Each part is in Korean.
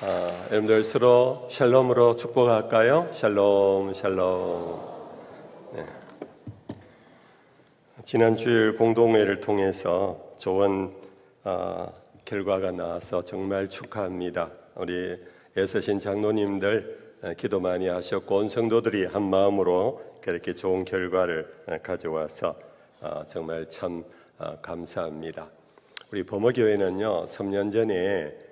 여러분들 서로 샬롬으로 축복할까요? 샬롬, 샬롬. 네. 지난 주일 공동회를 통해서 좋은 결과가 나와서 정말 축하합니다. 우리 애쓰신 장로님들 기도 많이 하셨고 온 성도들이 한 마음으로 그렇게 좋은 결과를 가져와서 정말 참 감사합니다. 우리 범어교회는요 3년 전에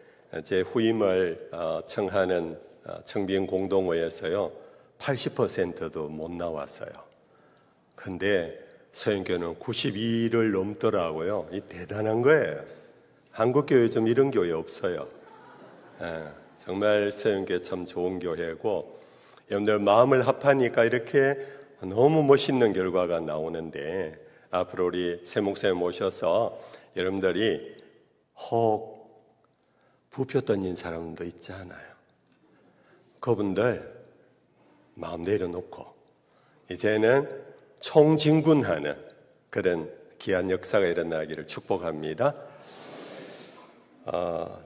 제 후임을 청하는 청빙 공동회에서요 80%도 못 나왔어요. 근데 서영교는 92를 넘더라고요. 이 대단한 거예요. 한국교회 좀 이런 교회 없어요. 정말 서영교 참 좋은 교회고 여러분들 마음을 합하니까 이렇게 너무 멋있는 결과가 나오는데 앞으로 우리 새 목사님 모셔서 여러분들이 혹 부표 던진 사람도 있잖아요. 그분들 마음 내려놓고 이제는 총진군하는 그런 귀한 역사가 일어나기를 축복합니다.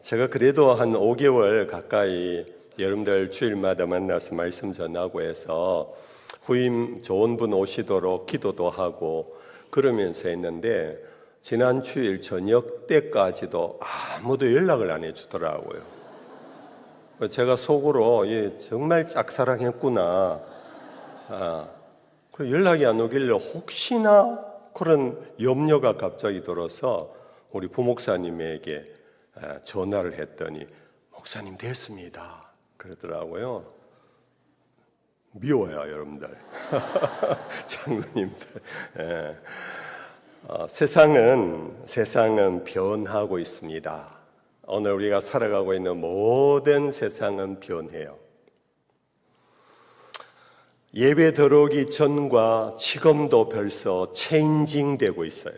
제가 그래도 한 5개월 가까이 여러분들 주일마다 만나서 말씀 전하고 해서 후임 좋은 분 오시도록 기도도 하고 그러면서 했는데 지난 주일 저녁 때까지도 아무도 연락을 안 해주더라고요. 제가 속으로 정말 짝사랑했구나. 연락이 안 오길래 혹시나 그런 염려가 갑자기 들어서 우리 부목사님에게 전화를 했더니 목사님 됐습니다. 그러더라고요. 미워요, 여러분들. 장로님들. 예. 세상은 변하고 있습니다. 오늘 우리가 살아가고 있는 모든 세상은 변해요. 예배 들어오기 전과 지금도 벌써 체인징 되고 있어요.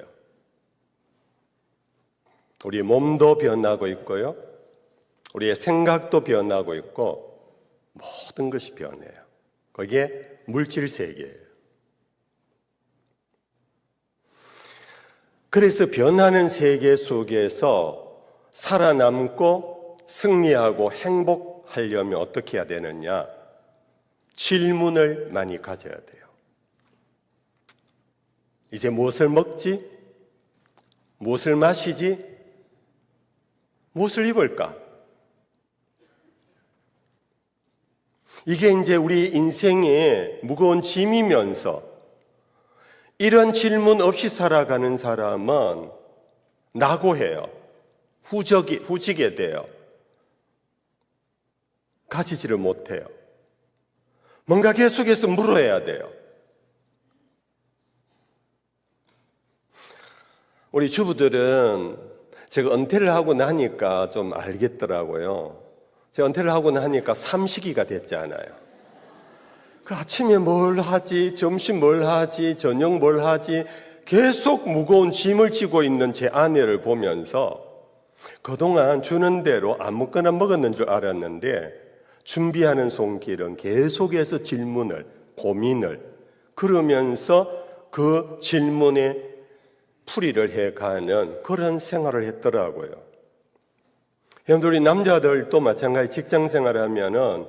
우리 몸도 변하고 있고요. 우리의 생각도 변하고 있고 모든 것이 변해요. 그게 물질 세계예요. 그래서 변하는 세계 속에서 살아남고 승리하고 행복하려면 어떻게 해야 되느냐? 질문을 많이 가져야 돼요. 이제 무엇을 먹지? 무엇을 마시지? 무엇을 입을까? 이게 이제 우리 인생의 무거운 짐이면서 이런 질문 없이 살아가는 사람은 낙오해요. 후지게 돼요. 가지지를 못해요. 뭔가 계속해서 물어야 돼요. 우리 주부들은 제가 은퇴를 하고 나니까 좀 알겠더라고요. 제가 은퇴를 하고 나니까 삼식이가 됐잖아요. 그 아침에 뭘 하지, 점심 뭘 하지, 저녁 뭘 하지 계속 무거운 짐을 지고 있는 제 아내를 보면서 그동안 주는 대로 아무거나 먹었는 줄 알았는데 준비하는 손길은 계속해서 질문을, 고민을 그러면서 그 질문에 풀이를 해가는 그런 생활을 했더라고요. 여러분들 우리 남자들도 마찬가지 직장 생활하면은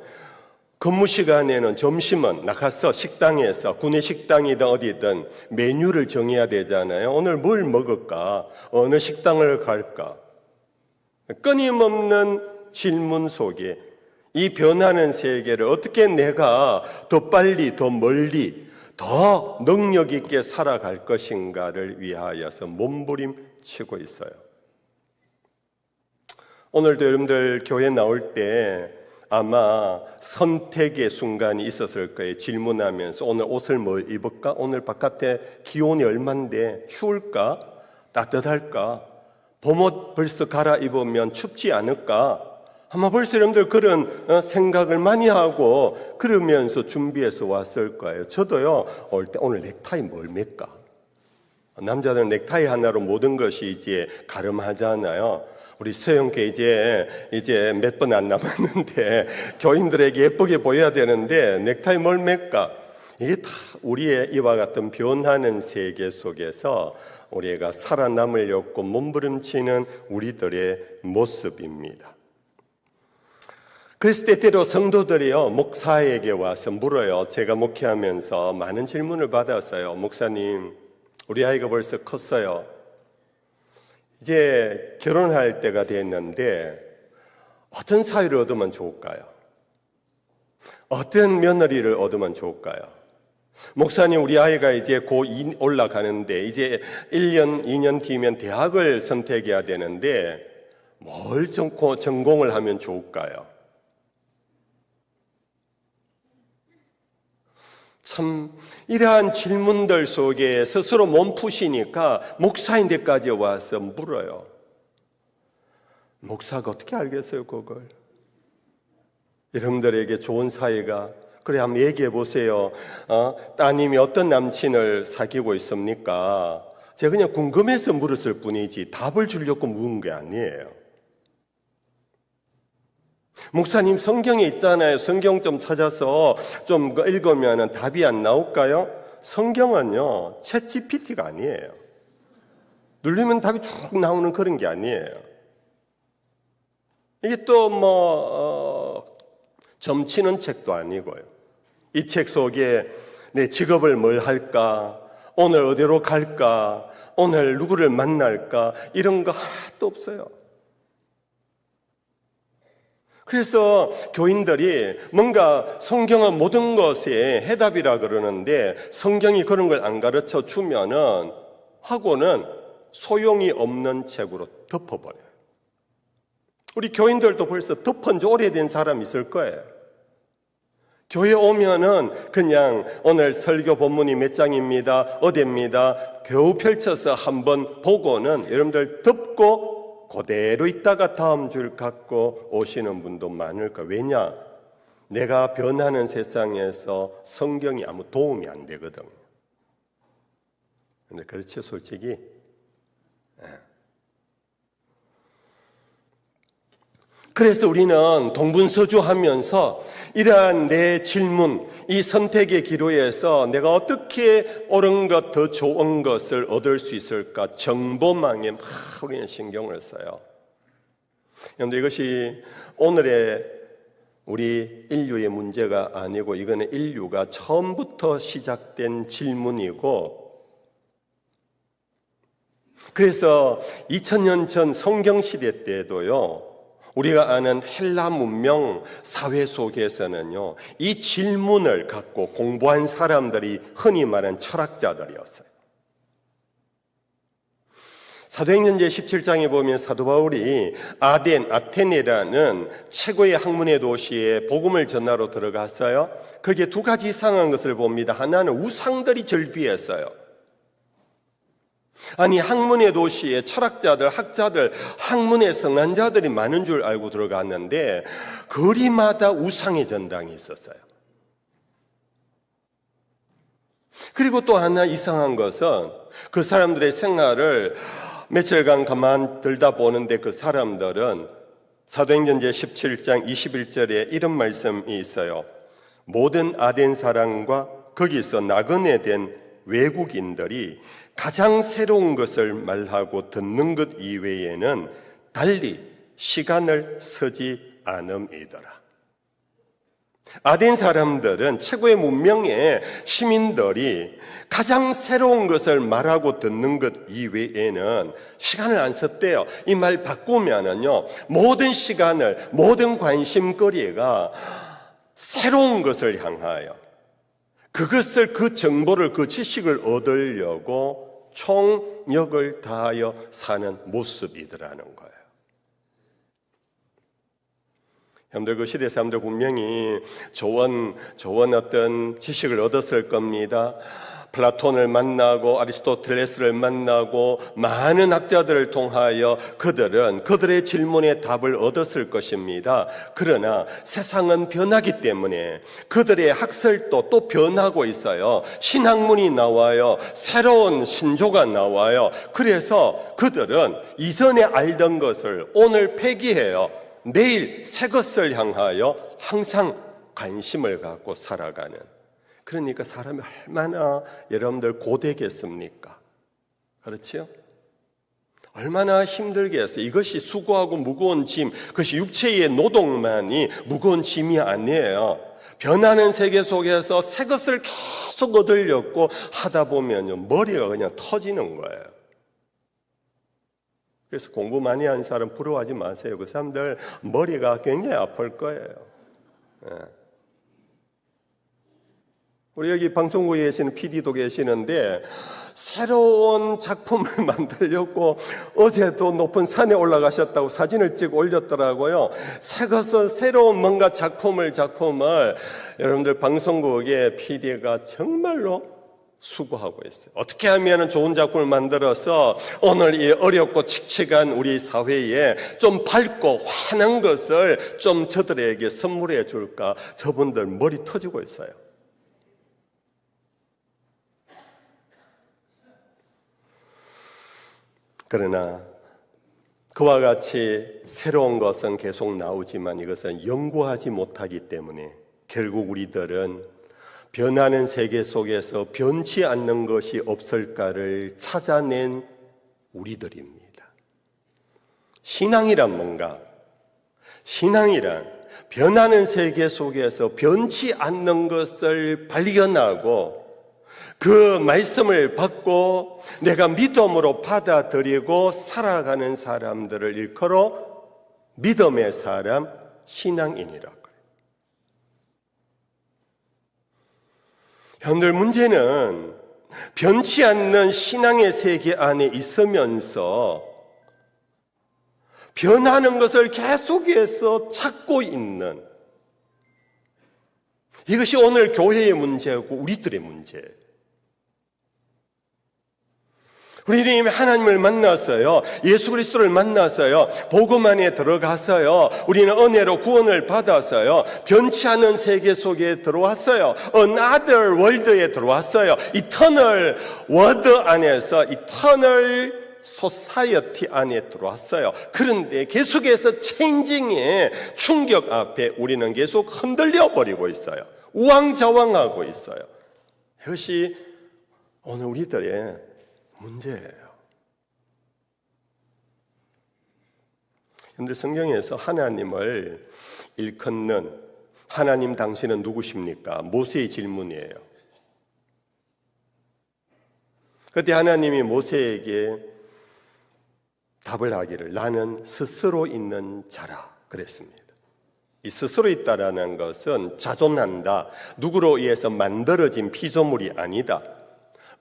근무 시간에는 점심은 나가서 식당에서 구내식당이든 어디든 메뉴를 정해야 되잖아요. 오늘 뭘 먹을까? 어느 식당을 갈까? 끊임없는 질문 속에 이 변하는 세계를 어떻게 내가 더 빨리, 더 멀리, 더 능력 있게 살아갈 것인가를 위하여서 몸부림치고 있어요. 오늘도 여러분들 교회 나올 때 아마 선택의 순간이 있었을 거예요. 질문하면서 오늘 옷을 뭐 입을까? 오늘 바깥에 기온이 얼만데 추울까? 따뜻할까? 봄옷 벌써 갈아입으면 춥지 않을까? 아마 벌써 여러분들 그런 생각을 많이 하고 그러면서 준비해서 왔을 거예요. 저도요 올 때 오늘 넥타이 뭘 맬까? 남자들은 넥타이 하나로 모든 것이 이제 가름하잖아요. 우리 서영께 이제 몇 번 안 남았는데 교인들에게 예쁘게 보여야 되는데 넥타이 뭘 맬까? 이게 다 우리의 이와 같은 변하는 세계 속에서 우리가 살아남으려고 몸부림치는 우리들의 모습입니다. 그래서 때때로 성도들이요, 목사에게 와서 물어요. 제가 목회하면서 많은 질문을 받았어요. 목사님, 우리 아이가 벌써 컸어요. 이제 결혼할 때가 됐는데 어떤 사위를 얻으면 좋을까요? 어떤 며느리를 얻으면 좋을까요? 목사님, 우리 아이가 이제 곧 올라가는데 이제 1년, 2년 뒤면 대학을 선택해야 되는데 뭘 전공을 하면 좋을까요? 참 이러한 질문들 속에 스스로 몸 푸시니까 목사인 데까지 와서 물어요. 목사가 어떻게 알겠어요, 그걸? 여러분들에게 좋은 사이가, 그래 한번 얘기해 보세요. 따님이 어떤 남친을 사귀고 있습니까? 제가 그냥 궁금해서 물었을 뿐이지 답을 주려고 묻은 게 아니에요. 목사님, 성경에 있잖아요. 성경 좀 찾아서 좀 읽으면 답이 안 나올까요? 성경은요, 챗GPT가 아니에요. 누르면 답이 쭉 나오는 그런 게 아니에요. 이게 또 점치는 책도 아니고요. 이 책 속에 내 직업을 뭘 할까, 오늘 어디로 갈까, 오늘 누구를 만날까, 이런 거 하나도 없어요. 그래서 교인들이 뭔가 성경은 모든 것에 해답이라 그러는데 성경이 그런 걸 안 가르쳐 주면은 하고는 소용이 없는 책으로 덮어버려요. 우리 교인들도 벌써 덮은 지 오래된 사람 있을 거예요. 교회 오면은 그냥 오늘 설교 본문이 몇 장입니다, 어디입니다, 겨우 펼쳐서 한번 보고는 여러분들 덮고 그대로 있다가 다음 줄 갖고 오시는 분도 많을 거예요. 왜냐? 내가 변하는 세상에서 성경이 아무 도움이 안 되거든요. 근데 그렇죠, 솔직히. 그래서 우리는 동분서주하면서 이러한 내 질문, 이 선택의 기로에서 내가 어떻게 옳은 것, 더 좋은 것을 얻을 수 있을까 정보망에 막 우리는 신경을 써요. 그런데 이것이 오늘의 우리 인류의 문제가 아니고 이거는 인류가 처음부터 시작된 질문이고, 그래서 2000년 전 성경시대 때도요, 우리가 아는 헬라 문명 사회 속에서는요, 이 질문을 갖고 공부한 사람들이 흔히 말하는 철학자들이었어요. 사도행전 제17장에 보면 사도 바울이 아테네라는 최고의 학문의 도시에 복음을 전하러 들어갔어요. 거기에 두 가지 이상한 것을 봅니다. 하나는 우상들이 절비했어요. 아니, 학문의 도시에 철학자들, 학자들, 학문의 성한자들이 많은 줄 알고 들어갔는데 거리마다 우상의 전당이 있었어요. 그리고 또 하나 이상한 것은 그 사람들의 생활을 며칠간 가만 들다 보는데 그 사람들은 사도행전 제17장 21절에 이런 말씀이 있어요. 모든 아덴 사람과 거기서 나그네 된 외국인들이 가장 새로운 것을 말하고 듣는 것 이외에는 달리 시간을 쓰지 않음이더라. 아덴 사람들은 최고의 문명의 시민들이 가장 새로운 것을 말하고 듣는 것 이외에는 시간을 안 썼대요. 이 말 바꾸면은요, 모든 시간을, 모든 관심거리가 새로운 것을 향하여 그것을, 그 정보를, 그 지식을 얻으려고 총력을 다하여 사는 모습이더라는 거예요. 여러분들, 그 시대 사람들 분명히 좋은 어떤 지식을 얻었을 겁니다. 플라톤을 만나고 아리스토텔레스를 만나고 많은 학자들을 통하여 그들은 그들의 질문에 답을 얻었을 것입니다. 그러나 세상은 변하기 때문에 그들의 학설도 또 변하고 있어요. 신학문이 나와요. 새로운 신조가 나와요. 그래서 그들은 이전에 알던 것을 오늘 폐기해요. 내일 새 것을 향하여 항상 관심을 갖고 살아가는, 그러니까 사람이 얼마나 여러분들 고되겠습니까? 그렇지요? 얼마나 힘들겠어요. 이것이 수고하고 무거운 짐, 그것이 육체의 노동만이 무거운 짐이 아니에요. 변하는 세계 속에서 새 것을 계속 얻으려고 하다 보면요, 머리가 그냥 터지는 거예요. 그래서 공부 많이 하는 사람 부러워하지 마세요. 그 사람들 머리가 굉장히 아플 거예요. 예. 우리 여기 방송국에 계시는 PD도 계시는데 새로운 작품을 만들려고 어제도 높은 산에 올라가셨다고 사진을 찍어 올렸더라고요. 새 것은 새로운 뭔가 작품을 여러분들 방송국의 PD가 정말로 수고하고 있어요. 어떻게 하면 좋은 작품을 만들어서 오늘 이 어렵고 칙칙한 우리 사회에 좀 밝고 환한 것을 좀 저들에게 선물해 줄까? 저분들 머리 터지고 있어요. 그러나 그와 같이 새로운 것은 계속 나오지만 이것은 영구하지 못하기 때문에 결국 우리들은 변하는 세계 속에서 변치 않는 것이 없을까를 찾아낸 우리들입니다. 신앙이란 뭔가? 신앙이란 변하는 세계 속에서 변치 않는 것을 발견하고 그 말씀을 받고 내가 믿음으로 받아들이고 살아가는 사람들을 일컬어 믿음의 사람, 신앙인이라고 해요. 현재 문제는 변치 않는 신앙의 세계 안에 있으면서 변하는 것을 계속해서 찾고 있는, 이것이 오늘 교회의 문제고 우리들의 문제예요. 우리는 하나님을 만났어요. 예수 그리스도를 만났어요. 복음 안에 들어갔어요. 우리는 은혜로 구원을 받았어요. 변치 않은 세계 속에 들어왔어요. Another world에 들어왔어요. Eternal world 안에서 Eternal society 안에 들어왔어요. 그런데 계속해서 체인징의 충격 앞에 우리는 계속 흔들려 버리고 있어요. 우왕좌왕하고 있어요. 이것이 오늘 우리들의 문제예요. 여러분들 성경에서 하나님을 일컫는 하나님 당신은 누구십니까? 모세의 질문이에요. 그때 하나님이 모세에게 답을 하기를 나는 스스로 있는 자라 그랬습니다. 이 스스로 있다라는 것은 자존한다. 누구로 의해서 만들어진 피조물이 아니다.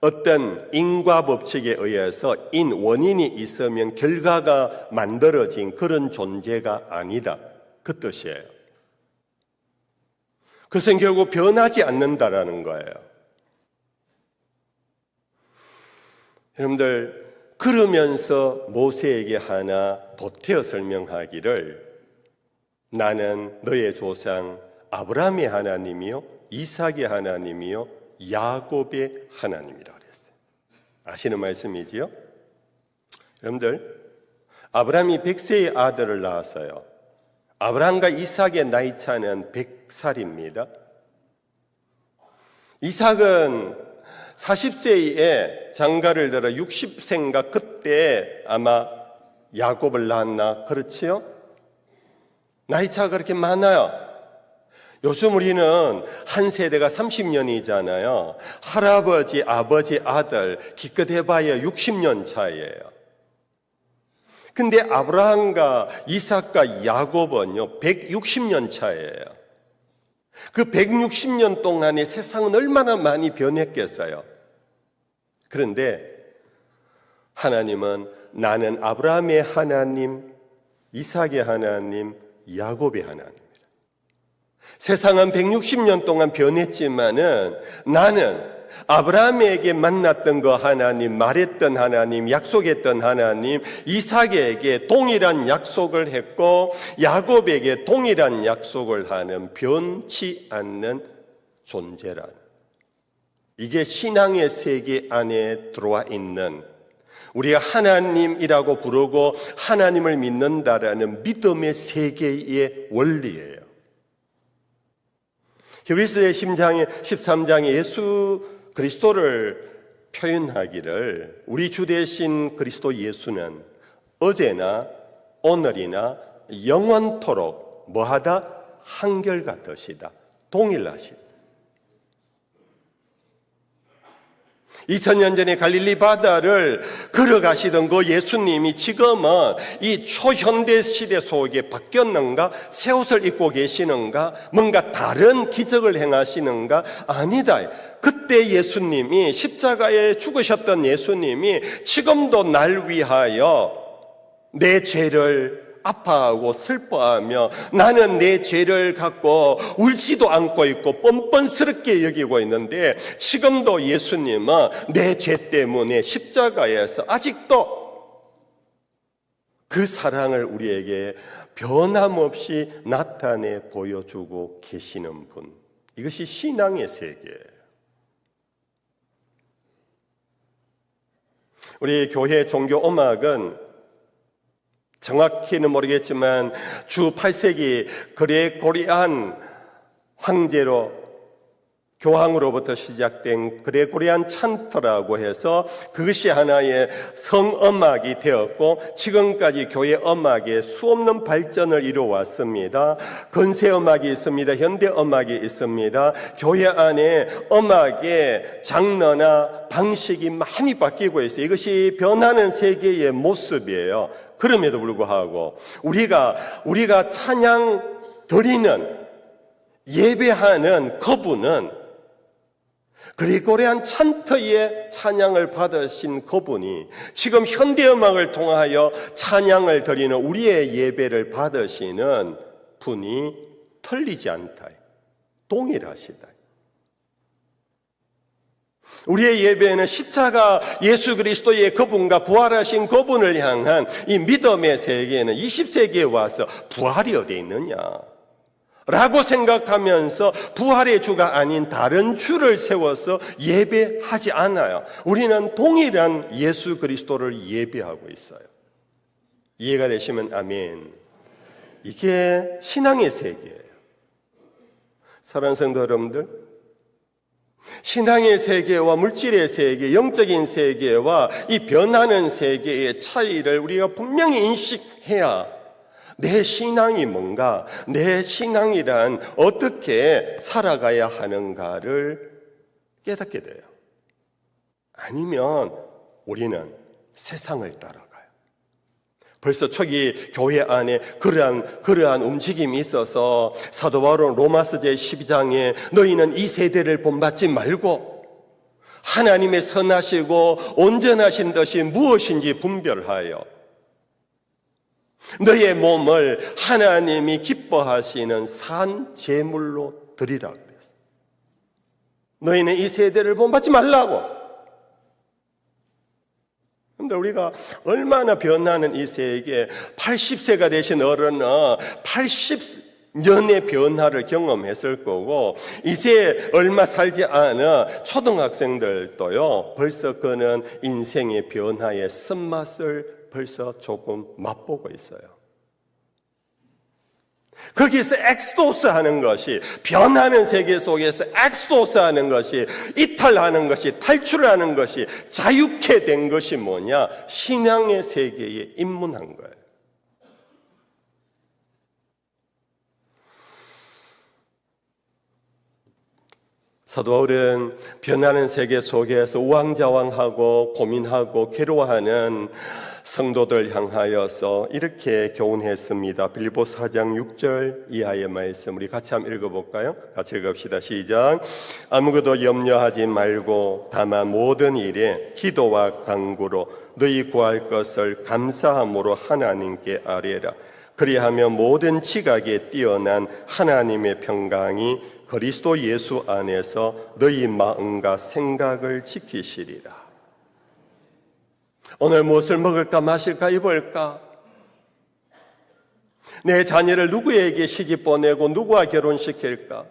어떤 인과 법칙에 의해서 원인이 있으면 결과가 만들어진 그런 존재가 아니다. 그 뜻이에요. 그것은 결국 변하지 않는다라는 거예요. 여러분들, 그러면서 모세에게 하나 보태어 설명하기를 나는 너의 조상 아브라함의 하나님이요 이삭의 하나님이요 야곱의 하나님이라 그랬어요. 아시는 말씀이지요? 여러분들, 아브라함이 100세의 아들을 낳았어요. 아브라함과 이삭의 나이 차는 100살입니다. 이삭은 40세에 장가를 들어 60세인가 그때 아마 야곱을 낳았나 그렇지요? 나이 차가 그렇게 많아요. 요즘 우리는 한 세대가 30년이잖아요. 할아버지, 아버지, 아들 기껏 해봐야 60년 차이예요. 근데 아브라함과 이삭과 야곱은요 160년 차이예요. 그 160년 동안에 세상은 얼마나 많이 변했겠어요. 그런데 하나님은 나는 아브라함의 하나님, 이삭의 하나님, 야곱의 하나님. 세상은 160년 동안 변했지만은 나는 아브라함에게 만났던 그 하나님, 말했던 하나님, 약속했던 하나님, 이삭에게 동일한 약속을 했고 야곱에게 동일한 약속을 하는 변치 않는 존재란, 이게 신앙의 세계 안에 들어와 있는 우리가 하나님이라고 부르고 하나님을 믿는다라는 믿음의 세계의 원리예요. 히브리서의 13장에 예수 그리스도를 표현하기를 우리 주 되신 그리스도 예수는 어제나 오늘이나 영원토록 뭐하다? 한결같으시다. 동일하시다. 2000년 전에 갈릴리 바다를 걸어가시던 그 예수님이 지금은 이 초현대 시대 속에 바뀌었는가? 새 옷을 입고 계시는가? 뭔가 다른 기적을 행하시는가? 아니다. 그때 예수님이 십자가에 죽으셨던 예수님이 지금도 날 위하여 내 죄를 아파하고 슬퍼하며 나는 내 죄를 갖고 울지도 않고 있고 뻔뻔스럽게 여기고 있는데 지금도 예수님은 내 죄 때문에 십자가에서 아직도 그 사랑을 우리에게 변함없이 나타내 보여주고 계시는 분. 이것이 신앙의 세계예요. 우리 교회 종교 음악은 정확히는 모르겠지만 주 8세기 그레고리안 황제로 교황으로부터 시작된 그레고리안 찬트라고 해서 그것이 하나의 성음악이 되었고 지금까지 교회 음악에 수없는 발전을 이루어왔습니다. 근세음악이 있습니다. 현대음악이 있습니다. 교회 안에 음악의 장르나 방식이 많이 바뀌고 있어요. 이것이 변하는 세계의 모습이에요. 그럼에도 불구하고 우리가 찬양 드리는 예배하는 그분은 그리고리안 찬트의 찬양을 받으신 그분이 지금 현대음악을 통하여 찬양을 드리는 우리의 예배를 받으시는 분이 틀리지 않다. 동일하시다. 우리의 예배는 십자가 예수 그리스도의 그분과 부활하신 그분을 향한 이 믿음의 세계에는 20세기에 와서 부활이 어디 있느냐 라고 생각하면서 부활의 주가 아닌 다른 주를 세워서 예배하지 않아요. 우리는 동일한 예수 그리스도를 예배하고 있어요. 이해가 되시면 아멘. 이게 신앙의 세계예요. 사랑하는 성도 여러분들, 신앙의 세계와 물질의 세계, 영적인 세계와 이 변하는 세계의 차이를 우리가 분명히 인식해야 내 신앙이 뭔가, 내 신앙이란 어떻게 살아가야 하는가를 깨닫게 돼요. 아니면 우리는 세상을 따라가요. 벌써 초기 교회 안에 그러한 움직임이 있어서 사도 바울은 로마서 제12장에 너희는 이 세대를 본받지 말고 하나님의 선하시고 온전하신 것이 무엇인지 분별하여 너의 몸을 하나님이 기뻐하시는 산 제물로 드리라 그랬어요. 너희는 이 세대를 본받지 말라고. 그런데 우리가 얼마나 변하는 이 세계에 80세가 되신 어른은 80년의 변화를 경험했을 거고 이제 얼마 살지 않은 초등학생들도요 벌써 그는 인생의 변화의 쓴맛을 벌써 조금 맛보고 있어요. 거기서 엑스도스 하는 것이 변하는 세계 속에서 엑스도스 하는 것이 이탈하는 것이 탈출하는 것이 자유케 된 것이 뭐냐? 신앙의 세계에 입문한 거예요. 사도 바울은 변하는 세계 속에서 우왕좌왕하고 고민하고 괴로워하는 성도들 향하여서 이렇게 교훈했습니다. 빌립보서 4장 6절 이하의 말씀 우리 같이 한번 읽어볼까요? 같이 읽읍시다. 시작. 아무것도 염려하지 말고 다만 모든 일에 기도와 간구로 너희 구할 것을 감사함으로 하나님께 아뢰라. 그리하면 모든 지각에 뛰어난 하나님의 평강이 그리스도 예수 안에서 너희 마음과 생각을 지키시리라. 오늘 무엇을 먹을까 마실까 입을까? 내 자녀를 누구에게 시집 보내고 누구와 결혼시킬까?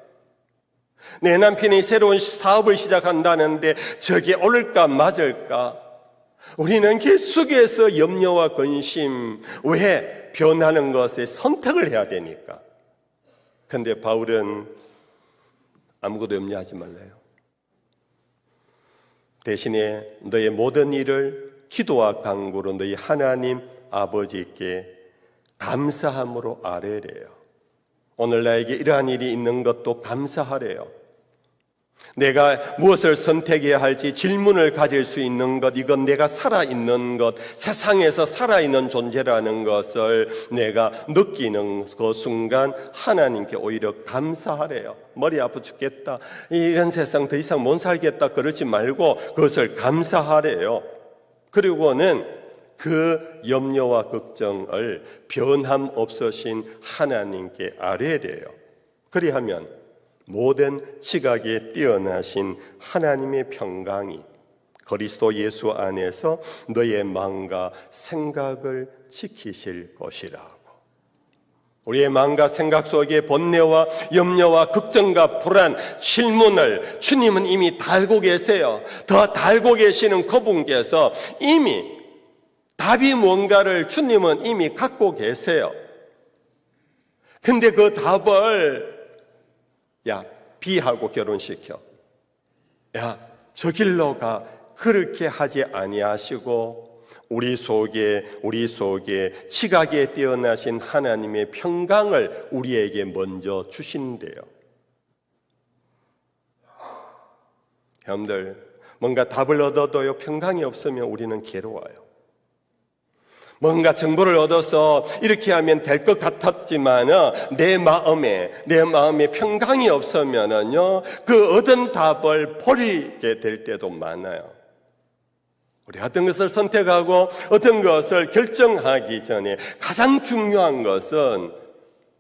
내 남편이 새로운 사업을 시작한다는데 저게 옳을까 맞을까? 우리는 계속해서 염려와 근심, 왜 변하는 것에 선택을 해야 되니까. 그런데 바울은 아무것도 염려하지 말래요. 대신에 너의 모든 일을 기도와 간구로 너희 하나님 아버지께 감사함으로 아뢰래요. 오늘 나에게 이러한 일이 있는 것도 감사하래요. 내가 무엇을 선택해야 할지 질문을 가질 수 있는 것, 이건 내가 살아있는 것, 세상에서 살아있는 존재라는 것을 내가 느끼는 그 순간 하나님께 오히려 감사하래요. 머리 아파 죽겠다, 이런 세상 더 이상 못 살겠다 그러지 말고 그것을 감사하래요. 그리고는 그 염려와 걱정을 변함없으신 하나님께 아뢰래요. 그리하면 모든 지각에 뛰어나신 하나님의 평강이 그리스도 예수 안에서 너의 마음과 생각을 지키실 것이라고. 우리의 마음과 생각 속에 번뇌와 염려와 걱정과 불안, 질문을 주님은 이미 달고 계세요. 더 달고 계시는 그분께서 이미 답이 뭔가를 주님은 이미 갖고 계세요. 근데 그 답을 야, B하고 결혼시켜. 야, 저 길로 가. 그렇게 하지 아니하시고 우리 속에 지각에 뛰어나신 하나님의 평강을 우리에게 먼저 주신대요. 여러분들, 뭔가 답을 얻어도요, 평강이 없으면 우리는 괴로워요. 뭔가 정보를 얻어서 이렇게 하면 될 것 같았지만 내 마음에 평강이 없으면은요, 그 얻은 답을 버리게 될 때도 많아요. 우리 어떤 것을 선택하고 어떤 것을 결정하기 전에 가장 중요한 것은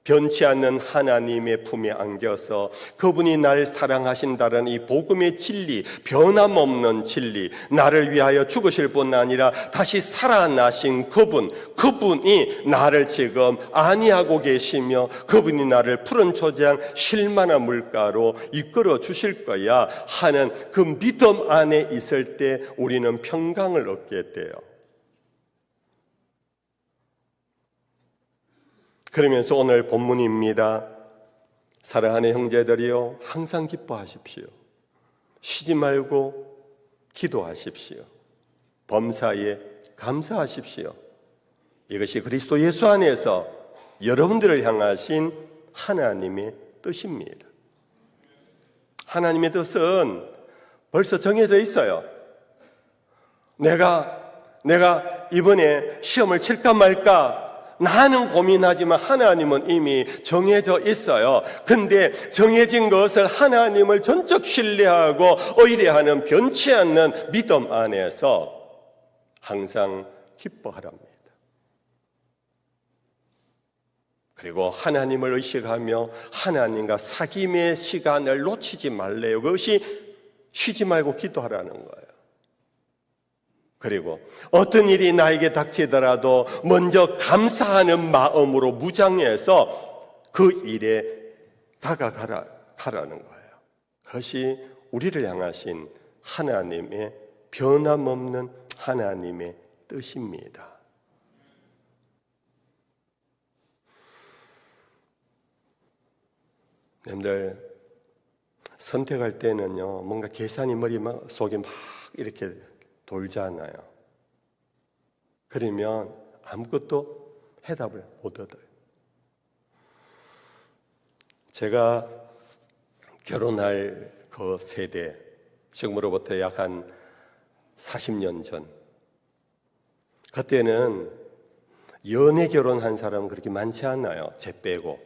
변치 않는 하나님의 품에 안겨서 그분이 나를 사랑하신다는 이 복음의 진리, 변함없는 진리, 나를 위하여 죽으실 뿐 아니라 다시 살아나신 그분이 나를 지금 안위하고 계시며 그분이 나를 푸른 초장 실만한 물가로 이끌어 주실 거야 하는 그 믿음 안에 있을 때 우리는 평강을 얻게 돼요. 그러면서 오늘 본문입니다. 사랑하는 형제들이요, 항상 기뻐하십시오. 쉬지 말고 기도하십시오. 범사에 감사하십시오. 이것이 그리스도 예수 안에서 여러분들을 향하신 하나님의 뜻입니다. 하나님의 뜻은 벌써 정해져 있어요. 내가 이번에 시험을 칠까 말까 나는 고민하지만 하나님은 이미 정해져 있어요. 근데 정해진 것을 하나님을 전적 신뢰하고 의뢰하는 변치 않는 믿음 안에서 항상 기뻐하랍니다. 그리고 하나님을 의식하며 하나님과 사귐의 시간을 놓치지 말래요. 그것이 쉬지 말고 기도하라는 거예요. 그리고 어떤 일이 나에게 닥치더라도 먼저 감사하는 마음으로 무장해서 그 일에 다가가라는 거예요. 그것이 우리를 향하신 하나님의 변함없는 하나님의 뜻입니다. 여러분들, 선택할 때는요, 뭔가 계산이 머리 속에 막 이렇게 돌잖아요. 그러면 아무것도 해답을 못 얻어요. 제가 결혼할 그 세대, 지금으로부터 약 한 40년 전, 그때는 연애 결혼한 사람은 그렇게 많지 않아요. 제 빼고.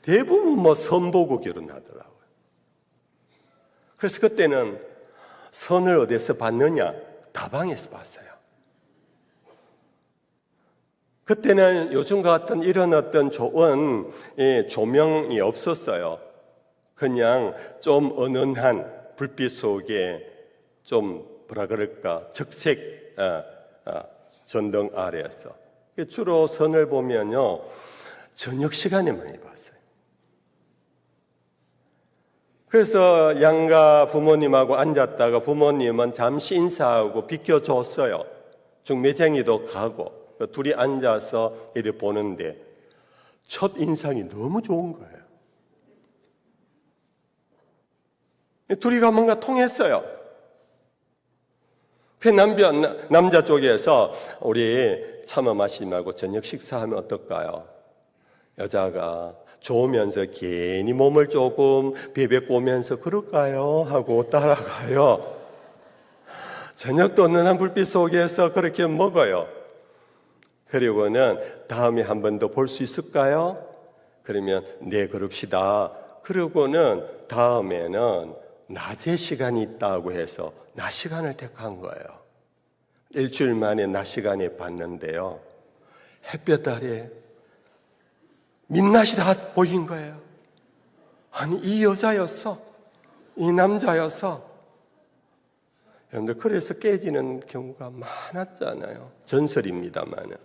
대부분 뭐 선보고 결혼하더라고요. 그래서 그때는 선을 어디서 봤느냐? 다방에서 봤어요. 그때는 요즘 같은 이런 어떤 좋은 조명이 없었어요. 그냥 좀 은은한 불빛 속에 좀 뭐라 그럴까? 적색 전등 아래에서 주로 선을 보면요, 저녁 시간에 많이 봤어요. 그래서 양가 부모님하고 앉았다가 부모님은 잠시 인사하고 비켜줬어요. 중매쟁이도 가고 둘이 앉아서 이렇게 보는데 첫 인상이 너무 좋은 거예요. 둘이가 뭔가 통했어요. 그 남자 쪽에서 우리 참아 마시지 말고 저녁 식사하면 어떨까요? 여자가 좋으면서 괜히 몸을 조금 비벼꼬면서 그럴까요? 하고 따라가요. 저녁도 어느 불빛 속에서 그렇게 먹어요. 그리고는 다음에 한 번 더 볼 수 있을까요? 그러면 네 그럽시다. 그러고는 다음에는 낮에 시간이 있다고 해서 낮 시간을 택한 거예요. 일주일 만에 낮 시간에 봤는데요, 햇볕 아래 민낯이 다 보인 거예요. 아니, 이 여자였어, 이 남자였어. 여러분들, 그래서 깨지는 경우가 많았잖아요. 전설입니다만은.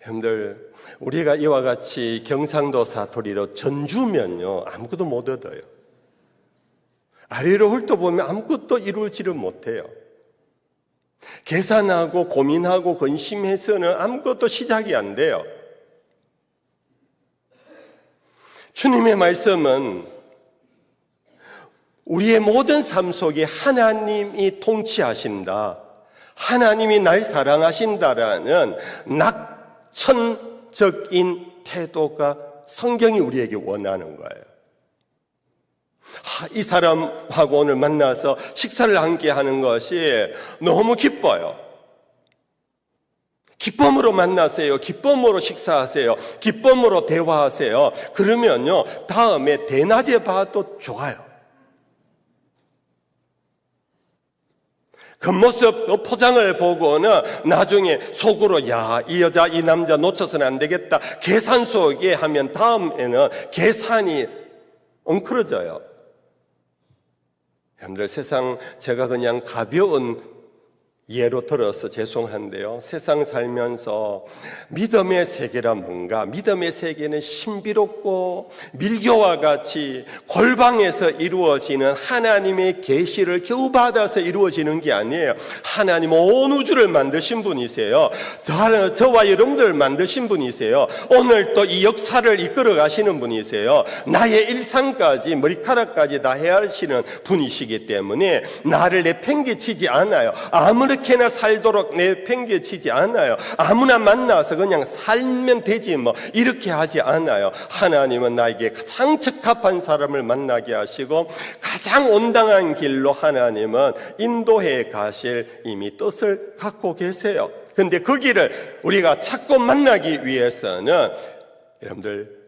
여러분들, 우리가 이와 같이 경상도 사투리로 전주면요, 아무것도 못 얻어요. 아래로 훑어보면 아무것도 이루지를 못해요. 계산하고 고민하고 근심해서는 아무것도 시작이 안 돼요. 주님의 말씀은 우리의 모든 삶 속에 하나님이 통치하신다, 하나님이 날 사랑하신다라는 낙천적인 태도가 성경이 우리에게 원하는 거예요. 이 사람하고 오늘 만나서 식사를 함께 하는 것이 너무 기뻐요. 기쁨으로 만나세요. 기쁨으로 식사하세요. 기쁨으로 대화하세요. 그러면요, 다음에 대낮에 봐도 좋아요. 겉모습 포장을 보고는 나중에 속으로 야, 이 여자 이 남자 놓쳐서는 안 되겠다 계산 속에 하면 다음에는 계산이 엉클어져요. 여러분들, 세상, 제가 그냥 가벼운 예로 들어서 죄송한데요, 세상 살면서 믿음의 세계란 뭔가, 믿음의 세계는 신비롭고 밀교와 같이 골방에서 이루어지는 하나님의 계시를 겨우 받아서 이루어지는 게 아니에요. 하나님 온 우주를 만드신 분이세요. 저와 여러분들을 만드신 분이세요. 오늘 또 이 역사를 이끌어 가시는 분이세요. 나의 일상까지 머리카락까지 다 헤아리시는 분이시기 때문에 나를 내팽개치지 않아요. 아무렇게나 살도록 내팽개치지 않아요. 아무나 만나서 그냥 살면 되지 뭐 이렇게 하지 않아요. 하나님은 나에게 가장 적합한 사람을 만나게 하시고 가장 온당한 길로 하나님은 인도해 가실 이미 뜻을 갖고 계세요. 그런데 그 길을 우리가 찾고 만나기 위해서는 여러분들,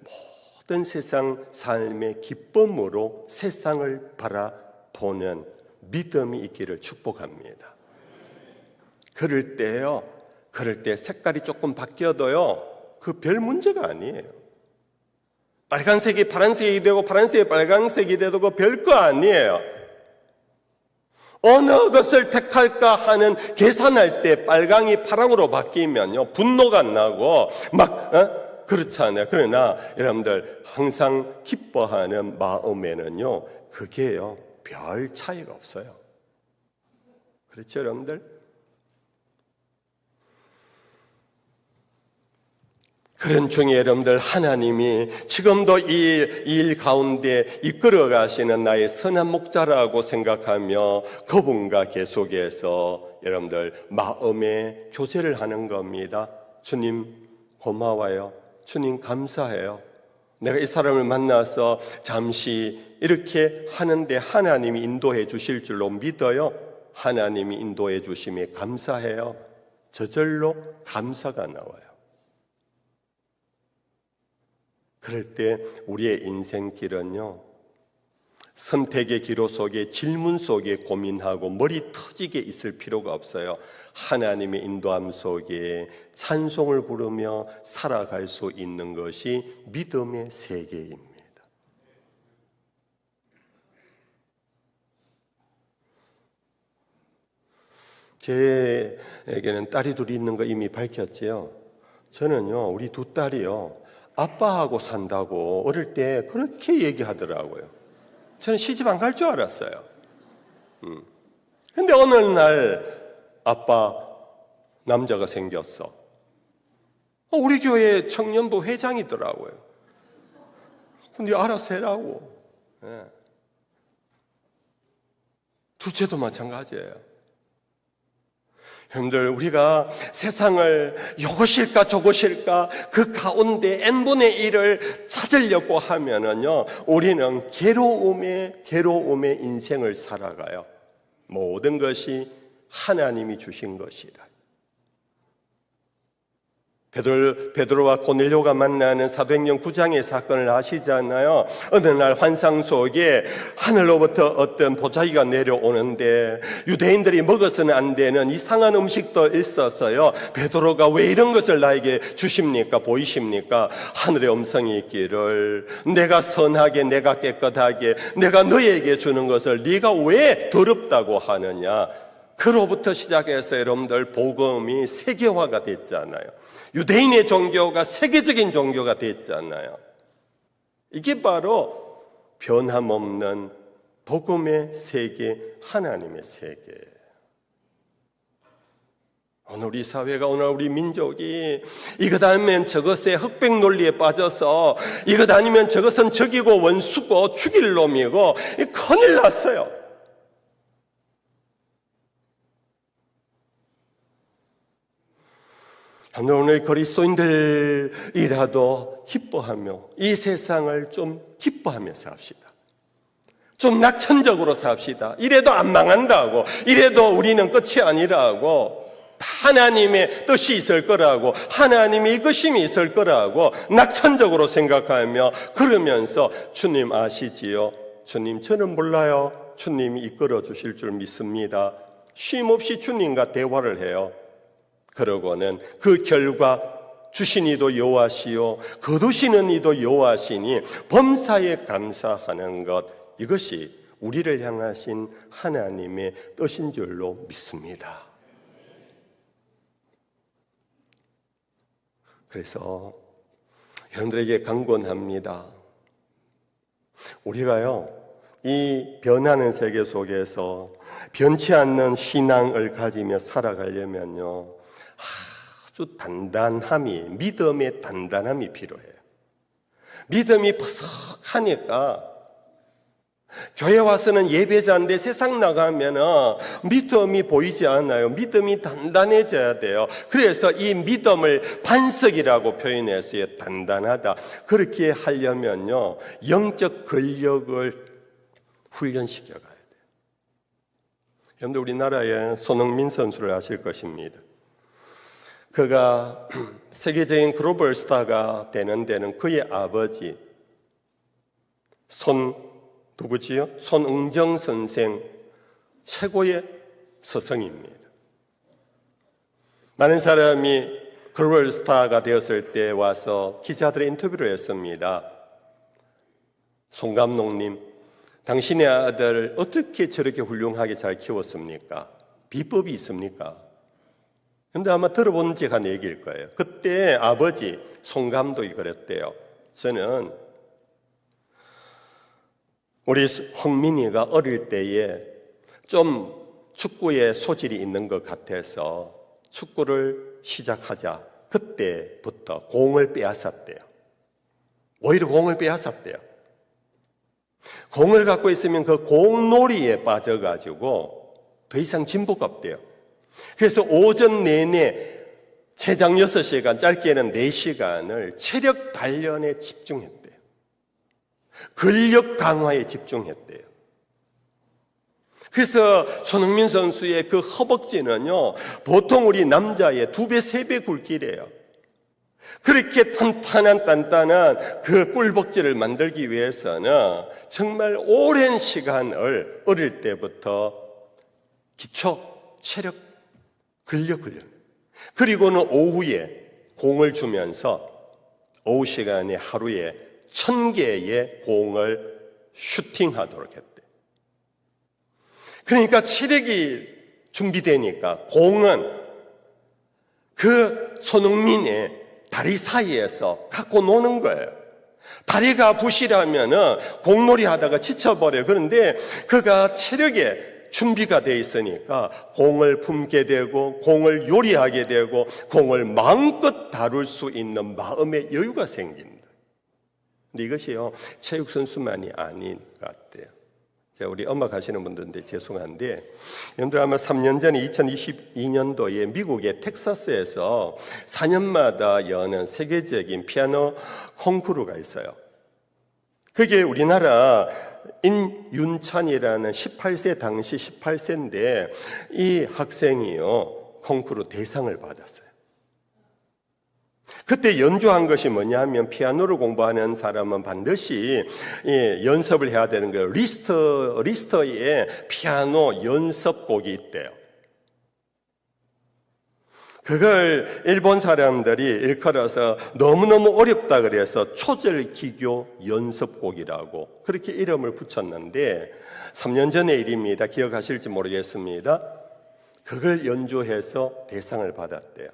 모든 세상 삶의 기쁨으로 세상을 바라보는 믿음이 있기를 축복합니다. 그럴 때 색깔이 조금 바뀌어도요, 그 별 문제가 아니에요. 빨간색이 파란색이 되고 파란색이 빨간색이 돼도 그 별거 아니에요. 어느 것을 택할까 하는 계산할 때 빨강이 파랑으로 바뀌면요, 분노가 나고 그렇잖아요. 그러나 여러분들, 항상 기뻐하는 마음에는요, 그게요, 별 차이가 없어요. 그렇죠, 여러분들? 그런 중에 여러분들, 하나님이 지금도 이 일 가운데 이끌어 가시는 나의 선한 목자라고 생각하며 그분과 계속해서 여러분들 마음의 교제를 하는 겁니다. 주님 고마워요. 주님 감사해요. 내가 이 사람을 만나서 잠시 이렇게 하는데 하나님이 인도해 주실 줄로 믿어요. 하나님이 인도해 주심에 감사해요. 저절로 감사가 나와요. 그럴 때 우리의 인생길은요, 선택의 기로 속에, 질문 속에 고민하고 머리 터지게 있을 필요가 없어요. 하나님의 인도함 속에 찬송을 부르며 살아갈 수 있는 것이 믿음의 세계입니다. 제에게는 딸이 둘이 있는 거 이미 밝혔지요. 저는요, 우리 두 딸이요, 아빠하고 산다고 어릴 때 그렇게 얘기하더라고요. 저는 시집 안 갈 줄 알았어요. 근데 어느 날 아빠 남자가 생겼어. 우리 교회 청년부 회장이더라고요. 근데 알아서 해라고. 예. 둘째도 마찬가지예요. 여러분들, 우리가 세상을 요것일까 저것일까 그 가운데 n분의 1을 찾으려고 하면은요, 우리는 괴로움의 인생을 살아가요. 모든 것이 하나님이 주신 것이라. 베드로와 고넬료가 만나는 사도행전 9장의 사건을 아시잖아요. 어느 날 환상 속에 하늘로부터 어떤 보자기가 내려오는데 유대인들이 먹어서는 안 되는 이상한 음식도 있어서요. 베드로가 왜 이런 것을 나에게 주십니까? 보이십니까? 하늘의 음성이 있기를 내가 선하게 내가 깨끗하게 내가 너에게 주는 것을 네가 왜 더럽다고 하느냐. 그로부터 시작해서 여러분들 복음이 세계화가 됐잖아요. 유대인의 종교가 세계적인 종교가 됐잖아요. 이게 바로 변함없는 복음의 세계, 하나님의 세계. 오늘 우리 사회가, 오늘 우리 민족이 이것 아니면 저것의 흑백 논리에 빠져서 이것 아니면 저것은 적이고 원수고 죽일 놈이고 큰일 났어요. 오늘 그리스도인들이라도 기뻐하며 이 세상을 좀 기뻐하며 삽시다. 좀 낙천적으로 삽시다. 이래도 안 망한다고, 이래도 우리는 끝이 아니라고, 하나님의 뜻이 있을 거라고, 하나님의 이끄심이 있을 거라고 낙천적으로 생각하며 그러면서 주님 아시지요? 주님 저는 몰라요. 주님이 이끌어 주실 줄 믿습니다. 쉼없이 주님과 대화를 해요. 그러고는 그 결과 주신 이도 여호와시요 거두시는 이도 여호와시니 범사에 감사하는 것, 이것이 우리를 향하신 하나님의 뜻인 줄로 믿습니다. 그래서 여러분들에게 강권합니다. 우리가요, 이 변하는 세계 속에서 변치 않는 신앙을 가지며 살아가려면요, 아주 단단함이, 믿음의 단단함이 필요해요. 믿음이 퍼석하니까 교회 와서는 예배자인데 세상 나가면 믿음이 보이지 않아요. 믿음이 단단해져야 돼요. 그래서 이 믿음을 반석이라고 표현했어요. 단단하다. 그렇게 하려면요, 영적 근력을 훈련시켜 가야 돼요. 여러분들, 우리나라에 손흥민 선수를 아실 것입니다. 그가 세계적인 글로벌 스타가 되는 데는 그의 아버지 누구지요? 손흥정 선생 최고의 스승입니다. 많은 사람이 글로벌 스타가 되었을 때 와서 기자들의 인터뷰를 했습니다. 송 감독님, 당신의 아들을 어떻게 저렇게 훌륭하게 잘 키웠습니까? 비법이 있습니까? 근데 아마 들어본 지 한 얘기일 거예요. 그때 아버지 송 감독이 그랬대요. 저는 우리 흥민이가 어릴 때에 좀 축구에 소질이 있는 것 같아서 축구를 시작하자. 그때부터 공을 빼앗았대요. 오히려 공을 빼앗았대요. 공을 갖고 있으면 그 공놀이에 빠져가지고 더 이상 진보가 없대요. 그래서 오전 내내 최장 6시간, 짧게는 4시간을 체력 단련에 집중했대요. 근력 강화에 집중했대요. 그래서 손흥민 선수의 그 허벅지는요, 보통 우리 남자의 2배, 3배 굵기래요. 그렇게 단단한 그 꿀벅지를 만들기 위해서는 정말 오랜 시간을 어릴 때부터 기초, 체력, 근력 훈련, 그리고는 오후에 공을 주면서 오후 시간에 하루에 1000개의 공을 슈팅하도록 했대. 그러니까 체력이 준비되니까 공은 그 손흥민의 다리 사이에서 갖고 노는 거예요. 다리가 부실하면은 공놀이 하다가 지쳐버려요. 그런데 그가 체력에 준비가 돼 있으니까 공을 품게 되고 공을 요리하게 되고 공을 마음껏 다룰 수 있는 마음의 여유가 생긴다. 근데 이것이요, 체육 선수만이 아닌 것 같아요. 제가 우리 음악 하시는 분들인데 죄송한데, 여러분들 아마 3년 전에 2022년도에 미국의 텍사스에서 4년마다 여는 세계적인 피아노 콩쿠르가 있어요. 그게 우리나라 인윤찬이라는 18세, 당시 18세인데 이 학생이요, 콩쿠르 대상을 받았어요. 그때 연주한 것이 뭐냐면, 피아노를 공부하는 사람은 반드시 연습을 해야 되는 거예요. 리스터에 피아노 연습곡이 있대요. 그걸 일본 사람들이 일컬어서 너무너무 어렵다 그래서 초절기교 연습곡이라고 그렇게 이름을 붙였는데, 3년 전의 일입니다. 기억하실지 모르겠습니다. 그걸 연주해서 대상을 받았대요.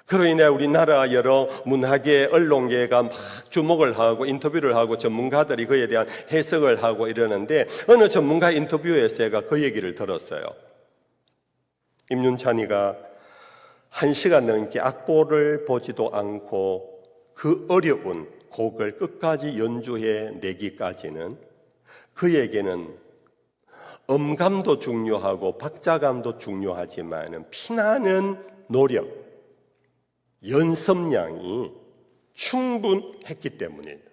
그로 인해 우리나라 여러 문화계, 언론계가 막 주목을 하고 인터뷰를 하고 전문가들이 그에 대한 해석을 하고 이러는데, 어느 전문가 인터뷰에서 제가 그 얘기를 들었어요. 임윤찬이가 1시간 넘게 악보를 보지도 않고 그 어려운 곡을 끝까지 연주해 내기까지는 그에게는 음감도 중요하고 박자감도 중요하지만 피나는 노력, 연습량이 충분했기 때문입니다.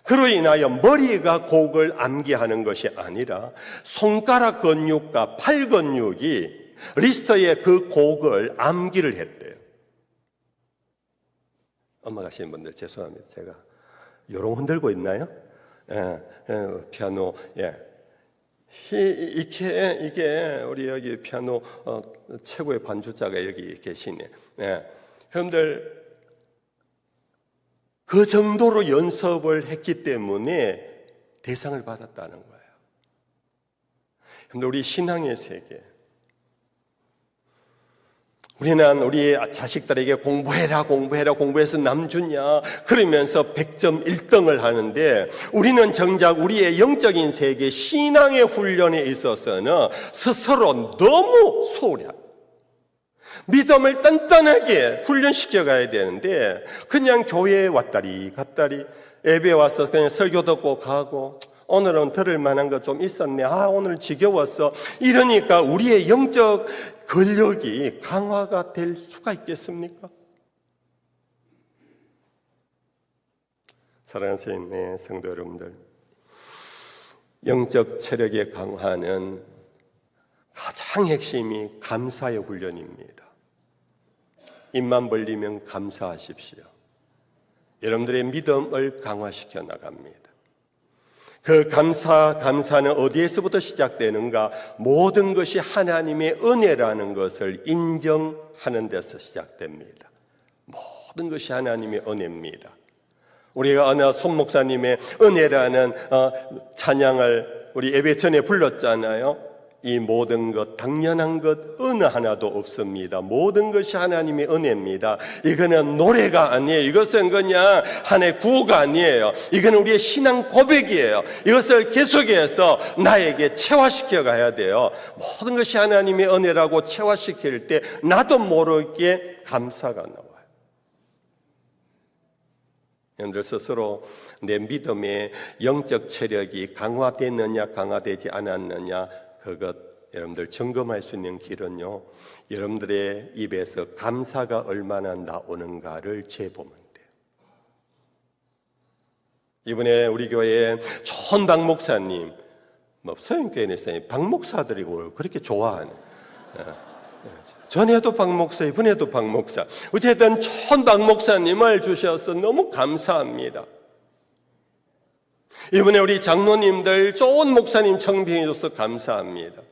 그로 인하여 머리가 곡을 암기하는 것이 아니라 손가락 근육과 팔 근육이 리스터의 그 곡을 암기를 했대요. 음악 하시는 분들 죄송합니다. 제가 요런 흔들고 있나요? 피아노, 이게 우리 여기 피아노 최고의 반주자가 여기 계시네. 여러분들 그 정도로 연습을 했기 때문에 대상을 받았다는 거예요. 여러분들 우리 신앙의 세계, 우리는 우리 자식들에게 공부해서 남 주냐 그러면서 100점 1등을 하는데, 우리는 정작 우리의 영적인 세계, 신앙의 훈련에 있어서는 스스로 너무 소홀해요. 믿음을 단단하게 훈련시켜 가야 되는데, 그냥 교회에 왔다리 갔다리, 예배 와서 그냥 설교 듣고 가고, 오늘은 들을 만한 거 좀 있었네, 오늘 지겨웠어, 이러니까 우리의 영적 근력이 강화가 될 수가 있겠습니까? 사랑하는 성도 여러분들, 영적 체력의 강화는 가장 핵심이 감사의 훈련입니다. 입만 벌리면 감사하십시오. 여러분들의 믿음을 강화시켜 나갑니다. 그 감사는 어디에서부터 시작되는가? 모든 것이 하나님의 은혜라는 것을 인정하는 데서 시작됩니다. 모든 것이 하나님의 은혜입니다. 우리가 어느 손 목사님의 은혜라는 찬양을 우리 예배 전에 불렀잖아요. 이 모든 것, 당연한 것 어느 하나도 없습니다. 모든 것이 하나님의 은혜입니다. 이거는 노래가 아니에요. 이것은 그냥 하나의 구호가 아니에요. 이거는 우리의 신앙 고백이에요. 이것을 계속해서 나에게 체화시켜 가야 돼요. 모든 것이 하나님의 은혜라고 체화시킬 때 나도 모르게 감사가 나와요. 여러분들 스스로 내 믿음의 영적 체력이 강화됐느냐 강화되지 않았느냐, 그것 여러분들 점검할 수 있는 길은요, 여러분들의 입에서 감사가 얼마나 나오는가를 재보면 돼요. 이번에 우리 교회에 좋은 박 목사님, 서영교회에서 박 목사들이 그렇게 좋아하는, 전에도 박 목사, 이번에도 박 목사, 어쨌든 좋은 박 목사님을 주셔서 너무 감사합니다. 이번에 우리 장로님들 좋은 목사님 청빙해줘서 감사합니다.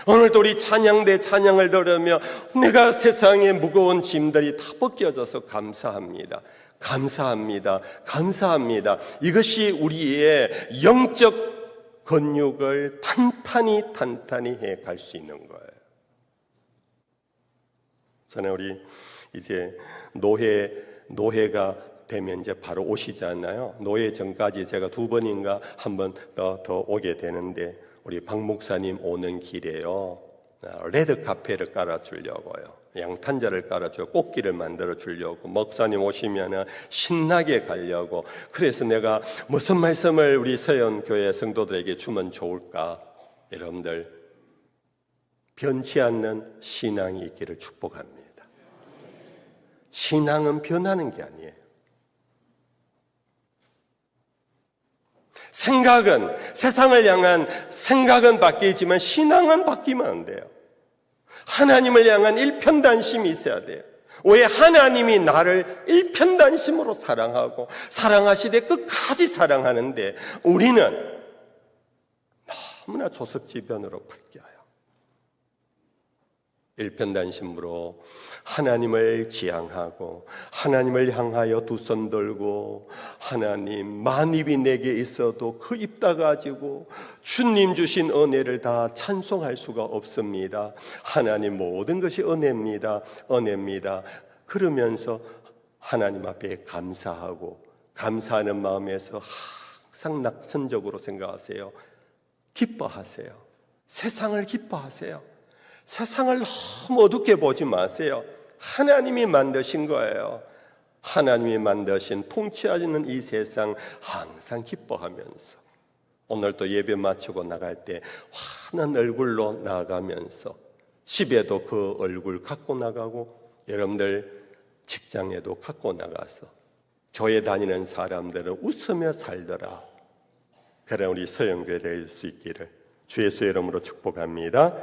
오늘도 우리 찬양대 찬양을 들으며 내가 세상의 무거운 짐들이 다 벗겨져서 감사합니다. 감사합니다. 감사합니다. 이것이 우리의 영적 근육을 탄탄히 해갈 수 있는 거예요. 저는 우리 이제 노회가 되면 이제 바로 오시잖아요. 노예 전까지 제가 2번인가 한 번 더 오게 되는데, 우리 박 목사님 오는 길에요, 레드 카페를 깔아주려고요. 양탄자를 깔아주고 꽃길을 만들어 주려고 목사님 오시면 신나게 가려고. 그래서 내가 무슨 말씀을 우리 서연교회 성도들에게 주면 좋을까? 여러분들 변치 않는 신앙이 있기를 축복합니다. 신앙은 변하는 게 아니에요. 생각은, 세상을 향한 생각은 바뀌지만 신앙은 바뀌면 안 돼요. 하나님을 향한 일편단심이 있어야 돼요. 왜 하나님이 나를 일편단심으로 사랑하고 사랑하시되 끝까지 사랑하는데 우리는 너무나 조석지변으로 바뀌어요. 일편단심으로 하나님을 지향하고 하나님을 향하여 두 손 들고 하나님 만입이 내게 있어도 그 입 다 가지고 주님 주신 은혜를 다 찬송할 수가 없습니다. 하나님 모든 것이 은혜입니다. 은혜입니다. 그러면서 하나님 앞에 감사하고 감사하는 마음에서 항상 낙천적으로 생각하세요. 기뻐하세요. 세상을 기뻐하세요. 세상을 너무 어둡게 보지 마세요. 하나님이 만드신 거예요. 하나님이 만드신 통치하시는 이 세상 항상 기뻐하면서 오늘 또 예배 마치고 나갈 때 환한 얼굴로 나가면서 집에도 그 얼굴 갖고 나가고 여러분들 직장에도 갖고 나가서 교회 다니는 사람들은 웃으며 살더라. 그런 우리 서영교회 될 수 있기를 주 예수의 이름으로 축복합니다.